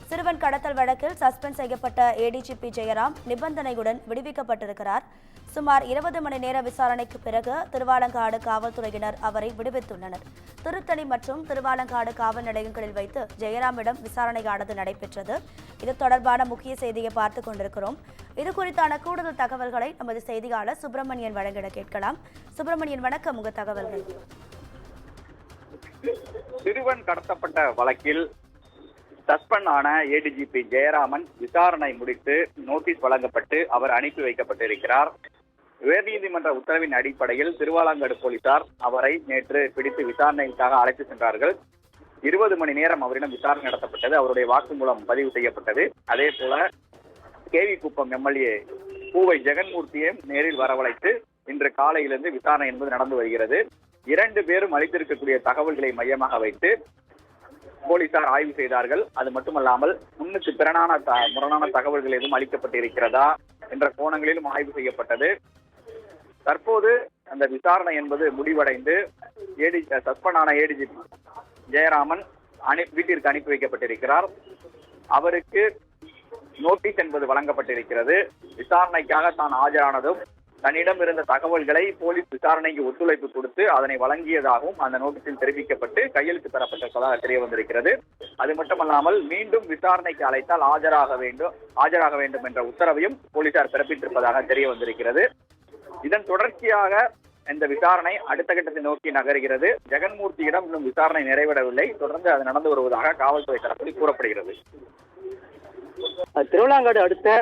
சிறுவன் கடத்தல் வழக்கில் சஸ்பெண்ட் செய்யப்பட்ட ஏடிஜிபி ஜெயராம் நிபந்தனையுடன் விடுவிக்கப்பட்டிருக்கிறார். சுமார் 20 மணி நேர விசாரணைக்கு பிறகு திருவாலங்காடு காவல்துறையினர் அவரை விடுவித்துள்ளனர். திருத்தணி மற்றும் திருவாலங்காடு காவல் நிலையங்களில் வைத்து ஜெயராமிடம் விசாரணையானது நடைபெற்றது. இது தொடர்பான முக்கிய செய்தியை பார்த்துக் கொண்டிருக்கிறோம். இது குறித்தான கூடுதல் தகவல்களை நமது செய்தியாளர் சுப்பிரமணியன் வழங்கிட கேட்கலாம். சுப்பிரமணியன், வணக்கம். உங்க தகவல்கள். சிறுவன் கடத்தப்பட்ட வழக்கில் சஸ்பெண்ட் ஆன ஏடிஜிபி ஜெயராமன் விசாரணை முடித்து நோட்டீஸ் வழங்கப்பட்டு அவர் அனுப்பி வைக்கப்பட்டிருக்கிறார். உயர்நீதிமன்ற உத்தரவின் அடிப்படையில் திருவாலங்காடு போலீசார் அவரை நேற்று பிடித்து விசாரணைக்காக அழைத்து சென்றார்கள். 20 மணி நேரம் அவரிடம் விசாரணை நடத்தப்பட்டது. அவருடைய வாக்குமூலம் பதிவு செய்யப்பட்டது. அதே போல கேவிக்குப்பம் எம்எல்ஏ பூவை ஜெகன்மூர்த்தியையும் நேரில் வரவழைத்து இன்று காலையிலிருந்து விசாரணை என்பது நடந்து வருகிறது. 2 பேரும் அளித்திருக்கக்கூடிய தகவல்களை மையமாக வைத்து போலீசார் ஆய்வு செய்தார்கள். அது மட்டுமல்லாமல் முன்னுக்கு முரணான தகவல்கள் எதுவும் அளிக்கப்பட்டிருக்கிறதா என்ற கோணங்களிலும் ஆய்வு செய்யப்பட்டது. தற்போது அந்த விசாரணை என்பது முடிவடைந்து சஸ்பெண்ட் ஆன ஏடிஜிபி ஜெயராமன் வீட்டிற்கு அனுப்பி வைக்கப்பட்டிருக்கிறார். அவருக்கு நோட்டீஸ் என்பது வழங்கப்பட்டிருக்கிறது. விசாரணைக்காக தான் ஆஜரானதும் தன்னிடம் இருந்த தகவல்களை போலீஸ் விசாரணைக்கு ஒத்துழைப்பு கொடுத்து அதனை வழங்கியதாகவும் அந்த நோட்டீஸில் தெரிவிக்கப்பட்டு கையெழுத்து பெறப்பட்டிருப்பதாக தெரிய வந்திருக்கிறது. அது மட்டுமல்லாமல் மீண்டும் விசாரணைக்கு அழைத்தால் ஆஜராக வேண்டும் என்ற உத்தரவையும் போலீசார் பிறப்பித்திருப்பதாக தெரிய வந்திருக்கிறது. இதன் தொடர்ச்சியாக இந்த விசாரணை அடுத்த கட்டத்தை நோக்கி நகர்கிறது. ஜெகன்மூர்த்தியிடம் இன்னும் விசாரணை நிறைவடவில்லை. தொடர்ந்து அது நடந்து வருவதாக காவல்துறை தரப்பில் கூறப்படுகிறது. திருவிழாங்காடு அடுத்த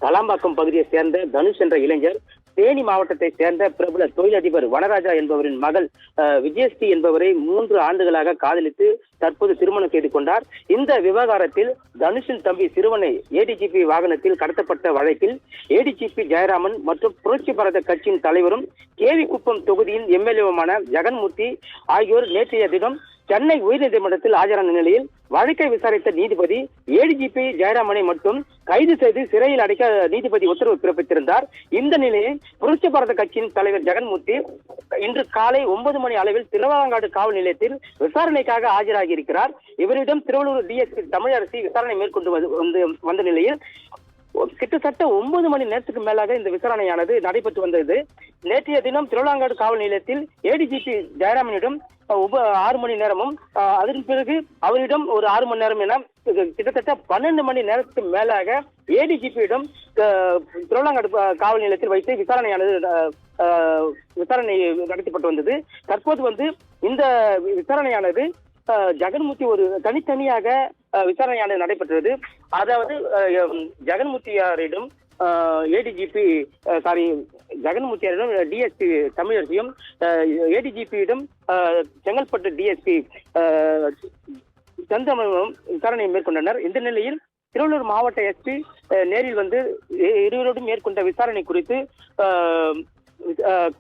தலாம்பாக்கம் பகுதியை சேர்ந்த தனுஷ் என்ற இளைஞர் தேனி மாவட்டத்தை சேர்ந்த பிரபல தொழிலதிபர் வனராஜா என்பவரின் மகள் விஜயஸ்ரீ என்பவரை 3 ஆண்டுகளாக காதலித்து தற்போது திருமணம் செய்து கொண்டார். இந்த விவகாரத்தில் தனுஷின் தம்பி சிறுவனை ஏடிஜிபி வாகனத்தில் கடத்தப்பட்ட வழக்கில் ஏடிஜிபி ஜெயராமன் மற்றும் புரட்சி பாரத கட்சியின் தலைவரும் கேவிக்குப்பம் தொகுதியின் எம்எல்ஏவுமான ஜெகன்மூர்த்தி ஆகியோர் நேற்றைய தினம் சென்னை உயர்நீதிமன்றத்தில் ஆஜரான நிலையில் வழக்கை விசாரித்த நீதிபதி ஏடிஜிபி ஜெயராமனை மட்டும் கைது செய்து சிறையில் அடைக்க நீதிபதி உத்தரவு பிறப்பித்திருந்தார். இந்த நிலையில் புரட்சி பாரத கட்சியின் தலைவர் ஜெகன்மூர்த்தி இன்று காலை 9 மணி அளவில் திருவாலங்காடு காவல் நிலையத்தில் விசாரணைக்காக ஆஜராகி இருக்கிறார். இவரிடம் திருவள்ளூர் டிஎஸ்பி தமிழரசி விசாரணை மேற்கொண்டு வந்த நிலையில் கிட்டத்தட்ட 9 மணி நேரத்துக்கு மேலாக இந்த விசாரணையானது நடைபெற்று வந்தது. நேற்றைய தினம் திருவாலங்காடு காவல் நிலையத்தில் ஏடிஜிபி ஜெயராமனிடம் 6 மணி நேரமும் அதன் பிறகு அவரிடம் ஒரு 6 மணி நேரம் என கிட்டத்தட்ட 12 மணி நேரத்துக்கு மேலாக ஏடிஜிபியிடம் திருவாலங்காடு காவல் நிலையத்தில் வைத்து விசாரணை நடத்தப்பட்டு வந்தது. தற்போது இந்த விசாரணையானது ஜெகன்மூர்த்தி ஒரு தனித்தனியாக விசாரணையானது நடைபெற்றது. அதாவது ஜெகன்மூர்த்தியாரிடம் ஜெகன்மூர்த்தியாரிடம் டிஎஸ்பி தமிழரசியும் ஏடிஜிபியிடம் செங்கல்பட்டு டிஎஸ்பி சந்திரமோகனும் விசாரணை மேற்கொண்டனர். இந்த நிலையில் திருவள்ளூர் மாவட்ட எஸ்பி நேரில் இருவரோடும் மேற்கொண்ட விசாரணை குறித்து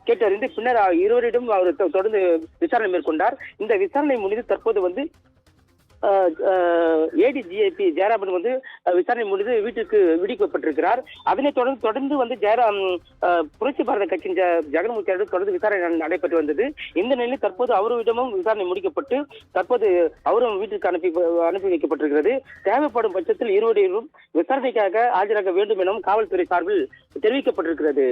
கேட்டறிந்து பின்னர் இருவரிடம் அவர் தொடர்ந்து விசாரணை மேற்கொண்டார். இந்த விசாரணை முடிந்து தற்போது ஏடிஜிபி ஜெயராமன் விசாரணை முடிந்து வீட்டுக்கு விடுவிக்கப்பட்டிருக்கிறார். அதனைத் தொடர்ந்து ஜெயராம் புரட்சி பாரத கட்சியின் ஜெகன்மூர்த்தியோடு தொடர்ந்து விசாரணை நடைபெற்று வந்தது. இந்த நிலையில் தற்போது அவரிடமும் விசாரணை முடிக்கப்பட்டு தற்போது அவரும் வீட்டிற்கு அனுப்பி வைக்கப்பட்டிருக்கிறது. தேவைப்படும் பட்சத்தில் இருவரையும் விசாரணைக்காக ஆஜராக வேண்டும் எனவும் காவல்துறை சார்பில் தெரிவிக்கப்பட்டிருக்கிறது.